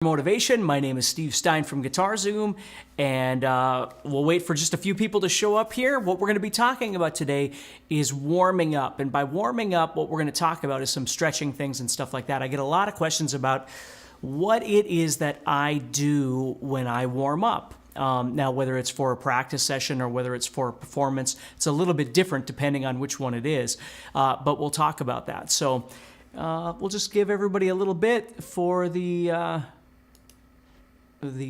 Motivation. My name is Steve Stine from GuitarZoom, and we'll wait for just a few people to show up here. What we're going to be talking about today is warming up, and by warming up, what we're going to talk about is some stretching things and stuff like that. I get a lot of questions about what it is that I do when I warm up. Now, whether it's for a practice session or whether it's for a performance, it's a little bit different depending on which one it is, but we'll talk about that. So we'll just give everybody a little bit for the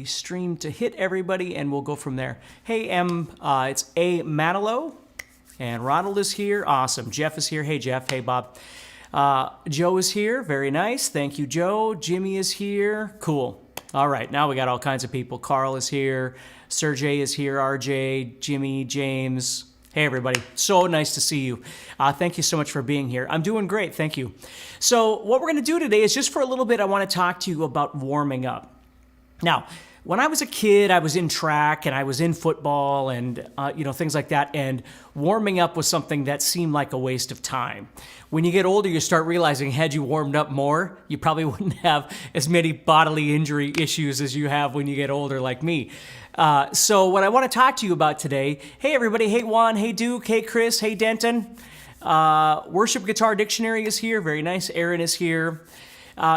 stream to hit everybody, and we'll go from there. Hey, it's A. Manilow, and Ronald is here. Awesome. Jeff is here. Hey, Jeff. Hey, Bob. Joe is here. Very nice. Thank you, Joe. Jimmy is here. Cool. All right. Now we got all kinds of people. Carl is here. Sergey is here. RJ, Jimmy, James. Hey, everybody. So nice to see you. Thank you so much for being here. I'm doing great. Thank you. So what we're going to do today is just for a little bit, I want to talk to you about warming up. Now, when I was a kid, I was in track and I was in football and things like that. And warming up was something that seemed like a waste of time. When you get older, you start realizing had you warmed up more, you probably wouldn't have as many bodily injury issues as you have when you get older like me. So what I want to talk to you about today, hey everybody, hey Juan, hey Duke, hey Chris, hey Denton. Worship Guitar Dictionary is here, very nice. Aaron is here.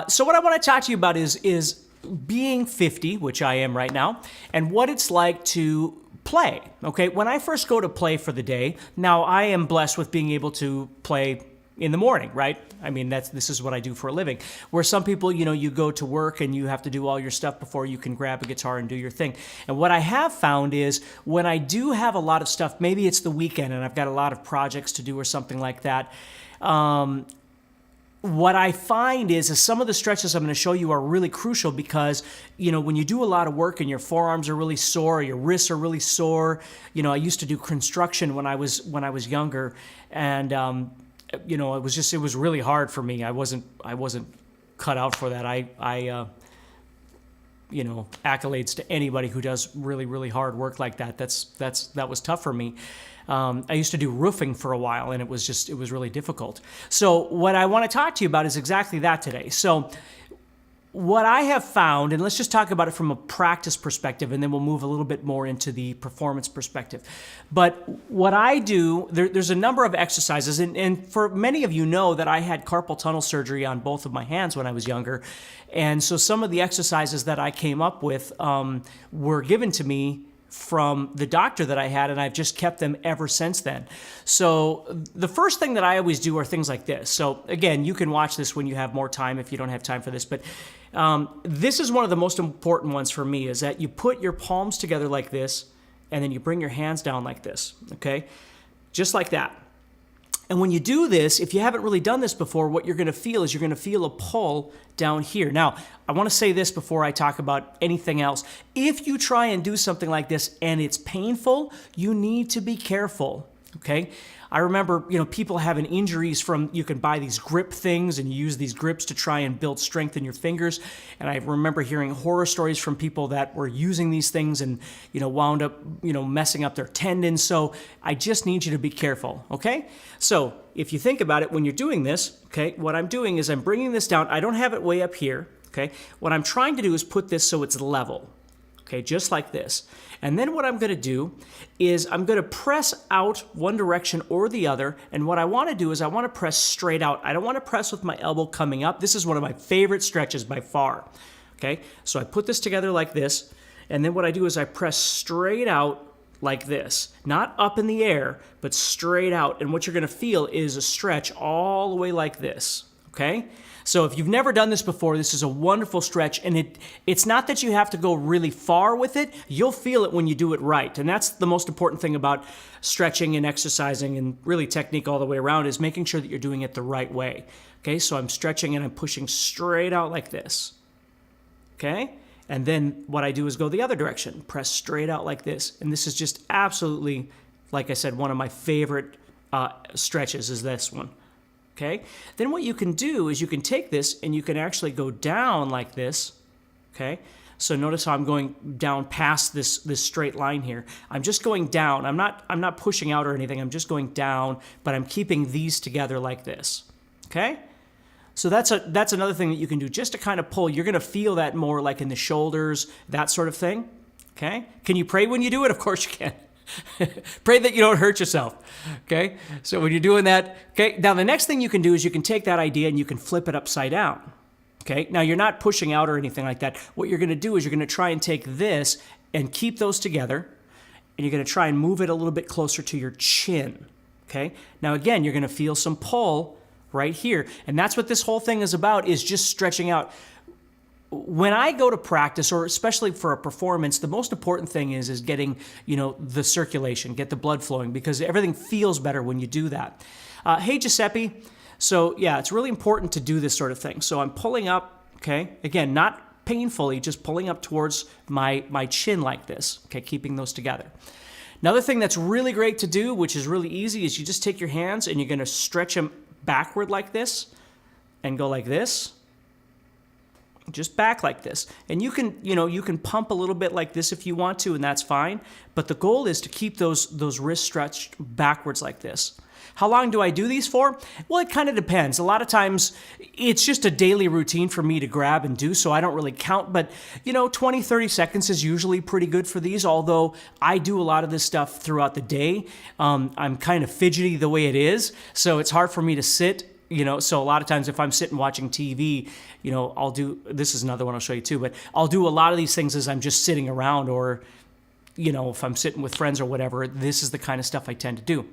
So what I want to talk to you about is being 50, which I am right now, and what it's like to play, okay? When I first go to play for the day, now I am blessed with being able to play in the morning, right? I mean, this is what I do for a living. Where some people, you go to work and you have to do all your stuff before you can grab a guitar and do your thing. And what I have found is when I do have a lot of stuff, maybe it's the weekend and I've got a lot of projects to do or something like that, what I find is some of the stretches I'm going to show you are really crucial because, when you do a lot of work and your forearms are really sore, your wrists are really sore. I used to do construction when I was younger, and it was really hard for me. I wasn't cut out for that. Accolades to anybody who does really, really hard work like that. That was tough for me. I used to do roofing for a while, and it was really difficult. So what I want to talk to you about is exactly that today. So what I have found, and let's just talk about it from a practice perspective, and then we'll move a little bit more into the performance perspective. But what I do, there's a number of exercises, and for many of you know that I had carpal tunnel surgery on both of my hands when I was younger. And so some of the exercises that I came up with were given to me from the doctor that I had, and I've just kept them ever since then. So the first thing that I always do are things like this. So again, you can watch this when you have more time if you don't have time for this, but this is one of the most important ones for me, is that you put your palms together like this, and then you bring your hands down like this, okay? Just like that. And when you do this, if you haven't really done this before, what you're going to feel is you're going to feel a pull down here. Now, I want to say this before I talk about anything else. If you try and do something like this and it's painful, you need to be careful, okay? I remember, people having injuries from, you can buy these grip things and you use these grips to try and build strength in your fingers. And I remember hearing horror stories from people that were using these things and, wound up, messing up their tendons. So I just need you to be careful, okay? So if you think about it, when you're doing this, okay, what I'm doing is I'm bringing this down. I don't have it way up here, okay? What I'm trying to do is put this so it's level, okay, just like this. And then what I'm going to do is I'm going to press out one direction or the other. And what I want to do is I want to press straight out. I don't want to press with my elbow coming up. This is one of my favorite stretches by far. Okay, so I put this together like this. And then what I do is I press straight out like this. Not up in the air, but straight out. And what you're going to feel is a stretch all the way like this. Okay? So if you've never done this before, this is a wonderful stretch, and it's not that you have to go really far with it. You'll feel it when you do it right, and that's the most important thing about stretching and exercising and really technique all the way around, is making sure that you're doing it the right way. Okay, so I'm stretching and I'm pushing straight out like this. Okay, and then what I do is go the other direction, press straight out like this, and this is just absolutely, like I said, one of my favorite stretches is this one. Okay, then what you can do is you can take this and you can actually go down like this, okay? So notice how I'm going down past this straight line here. I'm just going down. I'm not pushing out or anything. I'm just going down, but I'm keeping these together like this, okay? So that's another thing that you can do just to kind of pull. You're going to feel that more like in the shoulders, that sort of thing. Okay? Can you pray when you do it? Of course you can. Pray that you don't hurt yourself. Okay? So when you're doing that, okay, now the next thing you can do is you can take that idea and you can flip it upside down. Okay? Now you're not pushing out or anything like that. What you're going to do is you're going to try and take this and keep those together, and you're going to try and move it a little bit closer to your chin. Okay? Now again, you're going to feel some pull right here. And that's what this whole thing is about, is just stretching out. When I go to practice, or especially for a performance, the most important thing is getting, the circulation, get the blood flowing, because everything feels better when you do that. Hey, Giuseppe. So yeah, it's really important to do this sort of thing. So I'm pulling up, okay? Again, not painfully, just pulling up towards my chin like this, okay? Keeping those together. Another thing that's really great to do, which is really easy, is you just take your hands and you're going to stretch them backward like this and go like this. Just back like this. And you can pump a little bit like this if you want to, and that's fine. But the goal is to keep those wrists stretched backwards like this. How long do I do these for? Well, it kind of depends. A lot of times it's just a daily routine for me to grab and do, so I don't really count. But, 20, 30 seconds is usually pretty good for these, although I do a lot of this stuff throughout the day. I'm kind of fidgety the way it is, so it's hard for me to sit. So a lot of times if I'm sitting watching TV, I'll do, this is another one I'll show you too, but I'll do a lot of these things as I'm just sitting around, or, if I'm sitting with friends or whatever. This is the kind of stuff I tend to do.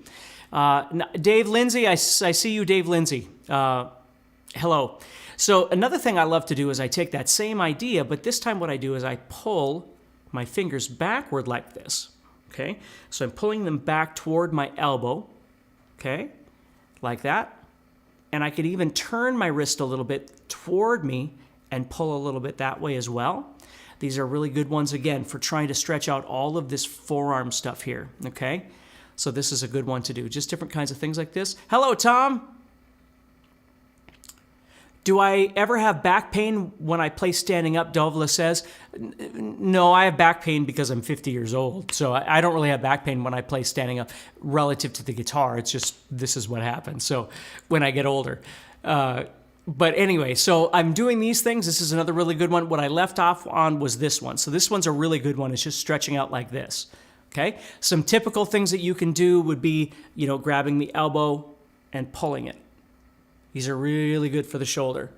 Dave Lindsay, I see you, Dave Lindsay. Hello. So another thing I love to do is I take that same idea, but this time what I do is I pull my fingers backward like this. Okay? So I'm pulling them back toward my elbow. Okay? Like that. And I could even turn my wrist a little bit toward me and pull a little bit that way as well. These are really good ones, again, for trying to stretch out all of this forearm stuff here, okay? So this is a good one to do. Just different kinds of things like this. Hello, Tom. Do I ever have back pain when I play standing up, Dovla says. No, I have back pain because I'm 50 years old. So I don't really have back pain when I play standing up relative to the guitar. It's just, this is what happens. So when I get older. But anyway, so I'm doing these things. This is another really good one. What I left off on was this one. So this one's a really good one. It's just stretching out like this. Okay? Some typical things that you can do would be, grabbing the elbow and pulling it. These are really good for the shoulder,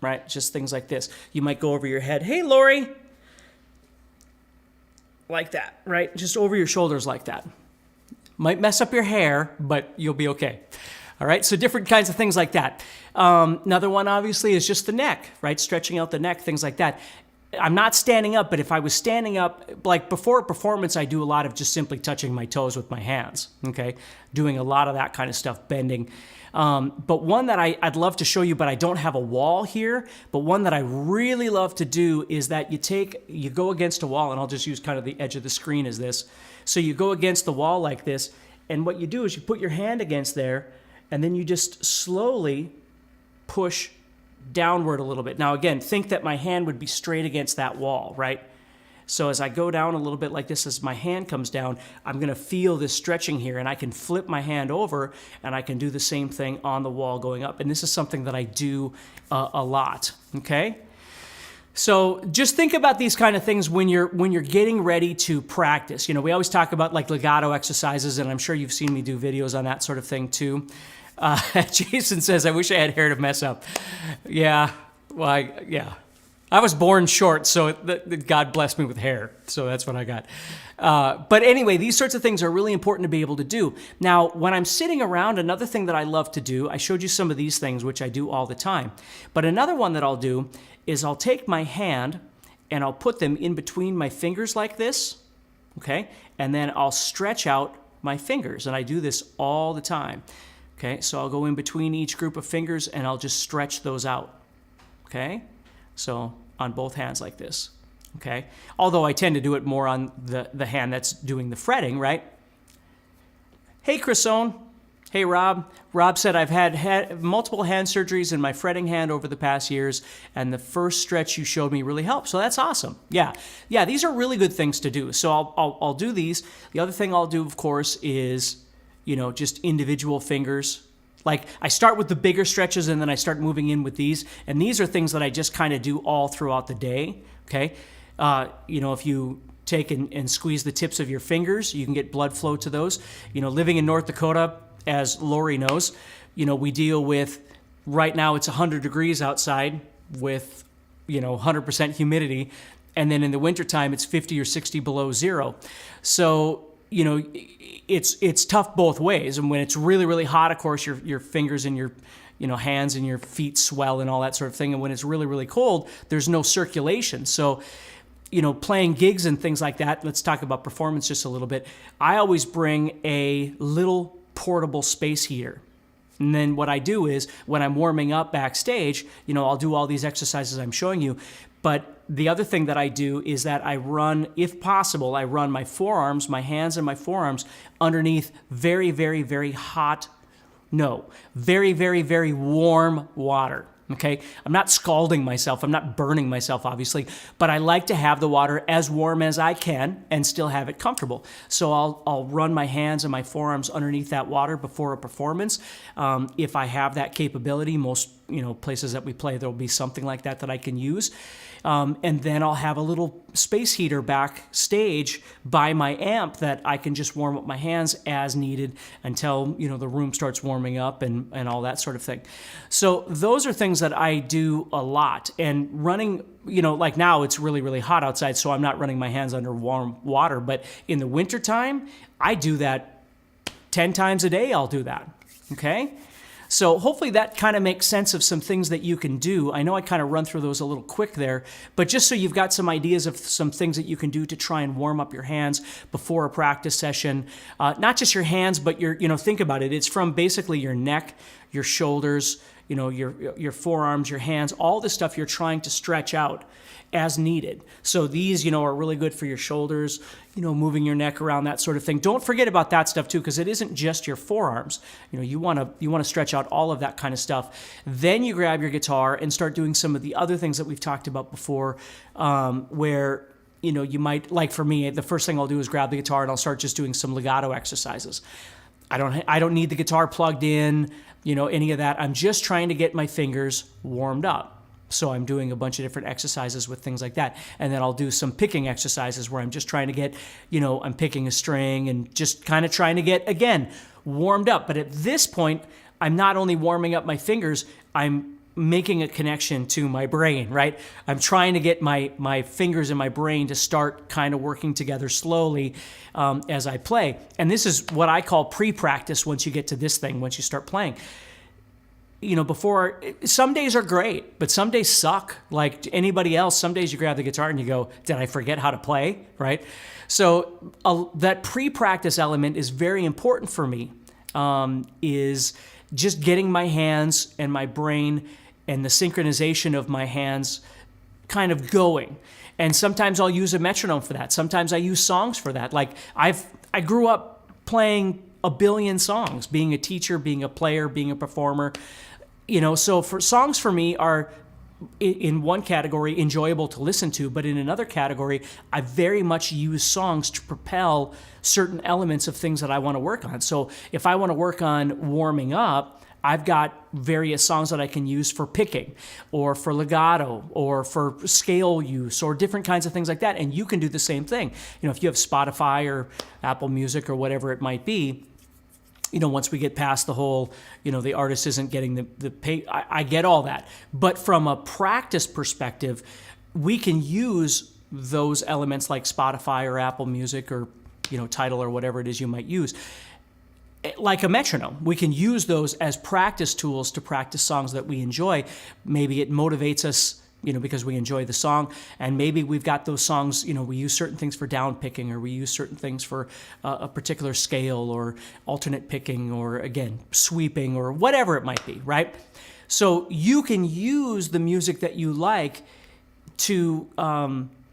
right? Just things like this. You might go over your head. Hey, Lori. Like that, right? Just over your shoulders like that. Might mess up your hair, but you'll be okay. All right, so different kinds of things like that. Another one, obviously, is just the neck, right? Stretching out the neck, things like that. I'm not standing up, but if I was standing up, like before a performance, I do a lot of just simply touching my toes with my hands, okay? Doing a lot of that kind of stuff, bending. But one that I'd love to show you, but I don't have a wall here, but one that I really love to do is that you go against a wall, and I'll just use kind of the edge of the screen as this. So you go against the wall like this, and what you do is you put your hand against there, and then you just slowly push downward a little bit. Now again, think that my hand would be straight against that wall, right? So as I go down a little bit like this, as my hand comes down, I'm going to feel this stretching here, and I can flip my hand over, and I can do the same thing on the wall going up. And this is something that I do a lot, okay? So just think about these kind of things when you're getting ready to practice. We always talk about like legato exercises, and I'm sure you've seen me do videos on that sort of thing too. Jason says, I wish I had hair to mess up. Yeah, well, yeah. I was born short, so God blessed me with hair, so that's what I got. But anyway, these sorts of things are really important to be able to do. Now, when I'm sitting around, another thing that I love to do, I showed you some of these things, which I do all the time. But another one that I'll do is I'll take my hand and I'll put them in between my fingers like this, okay? And then I'll stretch out my fingers, and I do this all the time. Okay, so I'll go in between each group of fingers and I'll just stretch those out, okay? So on both hands like this, okay? Although I tend to do it more on the hand that's doing the fretting, right? Hey, Chrisone. Hey, Rob. Rob said, I've had multiple hand surgeries in my fretting hand over the past years, and the first stretch you showed me really helped. So that's awesome. Yeah, these are really good things to do. So I'll do these. The other thing I'll do, of course, is just individual fingers, Like I start with the bigger stretches and then I start moving in with these. And these are things that I just kind of do all throughout the day. Okay. If you take and squeeze the tips of your fingers, you can get blood flow to those. Living in North Dakota, as Lori knows, we deal with, right now it's 100 degrees outside with, 100% humidity. And then in the wintertime, it's 50 or 60 below zero. So, it's tough both ways. And when it's really, really hot, of course, your fingers and your hands and your feet swell and all that sort of thing. And when it's really, really cold, there's no circulation. So, playing gigs and things like that, let's talk about performance just a little bit. I always bring a little portable space heater. And then what I do is when I'm warming up backstage, I'll do all these exercises I'm showing you. But the other thing that I do is that if possible, I run my forearms, my hands and my forearms underneath very, very, very very, very, very warm water. Okay, I'm not scalding myself. I'm not burning myself, obviously, but I like to have the water as warm as I can and still have it comfortable. So I'll run my hands and my forearms underneath that water before a performance. If I have that capability, most places that we play, there'll be something like that I can use. And then I'll have a little space heater backstage by my amp that I can just warm up my hands as needed until, the room starts warming up and all that sort of thing. So those are things that I do a lot. And running, like now it's really, really hot outside, so I'm not running my hands under warm water. But in the wintertime, I do that 10 times a day. I'll do that. Okay? So hopefully that kind of makes sense of some things that you can do. I know I kind of run through those a little quick there, but just so you've got some ideas of some things that you can do to try and warm up your hands before a practice session. Not just your hands, but think about it. It's from basically your neck, your shoulders, your forearms, your hands, all the stuff you're trying to stretch out as needed. So these, are really good for your shoulders, moving your neck around, that sort of thing. Don't forget about that stuff too, because it isn't just your forearms. You want to stretch out all of that kind of stuff. Then you grab your guitar and start doing some of the other things that we've talked about before, where you might, like for me, the first thing I'll do is grab the guitar and I'll start just doing some legato exercises. I don't need the guitar plugged in, any of that. I'm just trying to get my fingers warmed up. So I'm doing a bunch of different exercises with things like that. And then I'll do some picking exercises where I'm just trying to get, I'm picking a string and just kind of trying to get, again, warmed up. But at this point, I'm not only warming up my fingers, I'm making a connection to my brain, right? I'm trying to get my fingers and my brain to start kind of working together slowly as I play. And this is what I call pre-practice once you get to this thing, once you start playing. Before, some days are great, but some days suck. Like anybody else, some days you grab the guitar and you go, did I forget how to play, right? So that pre-practice element is very important for me, is just getting my hands and my brain and the synchronization of my hands kind of going. And sometimes I'll use a metronome for that. Sometimes I use songs for that. Like I grew up playing a billion songs, being a teacher, being a player, being a performer. So for songs for me are in one category enjoyable to listen to, but in another category, I very much use songs to propel certain elements of things that I want to work on. So if I want to work on warming up, I've got various songs that I can use for picking or for legato or for scale use or different kinds of things like that. And you can do the same thing. If you have Spotify or Apple Music or whatever it might be, once we get past the whole, the artist isn't getting the pay, I get all that. But from a practice perspective, we can use those elements like Spotify or Apple Music or, Tidal or whatever it is you might use. Like a metronome, we can use those as practice tools to practice songs that we enjoy. Maybe it motivates us, because we enjoy the song, and maybe we've got those songs, we use certain things for down picking, or we use certain things for a particular scale or alternate picking, or again, sweeping, or whatever it might be, right? So you can use the music that you like to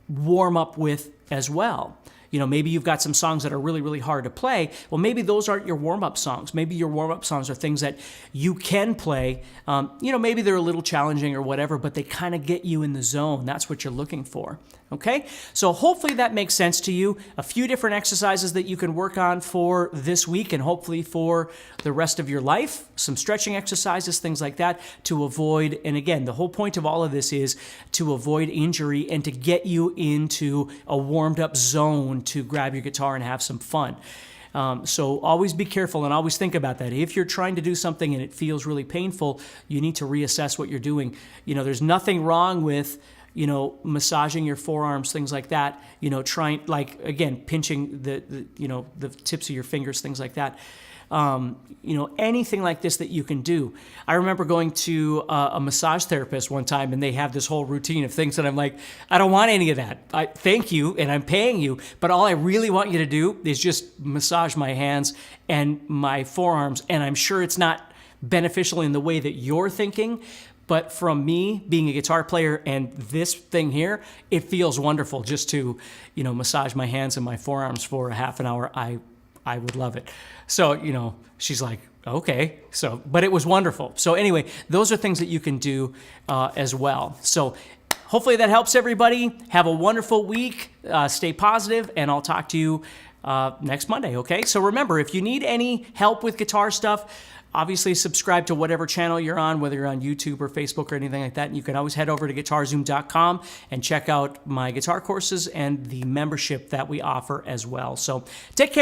warm up with as well. Maybe you've got some songs that are really, really hard to play. Well, maybe those aren't your warm-up songs. Maybe your warm-up songs are things that you can play. Maybe they're a little challenging or whatever, but they kind of get you in the zone. That's what you're looking for. Okay? So hopefully that makes sense to you. A few different exercises that you can work on for this week and hopefully for the rest of your life. Some stretching exercises, things like that to avoid, and again, the whole point of all of this is to avoid injury and to get you into a warmed up zone to grab your guitar and have some fun. So always be careful and always think about that. If you're trying to do something and it feels really painful, you need to reassess what you're doing. There's nothing wrong with massaging your forearms, things like that, trying, like, again, pinching the tips of your fingers, things like that. Anything like this that you can do. I remember going to a massage therapist one time, and they have this whole routine of things that I'm like, I don't want any of that. Thank you, and I'm paying you, but all I really want you to do is just massage my hands and my forearms, and I'm sure it's not beneficial in the way that you're thinking, but from me being a guitar player and this thing here, it feels wonderful just to, massage my hands and my forearms for a half an hour. I would love it. So, she's like, okay. So, but it was wonderful. So anyway, those are things that you can do as well. So hopefully that helps everybody. Have a wonderful week. Stay positive, and I'll talk to you next Monday, okay? So remember, if you need any help with guitar stuff, obviously subscribe to whatever channel you're on, whether you're on YouTube or Facebook or anything like that. And you can always head over to guitar-zoom.com and check out my guitar courses and the membership that we offer as well. So take care.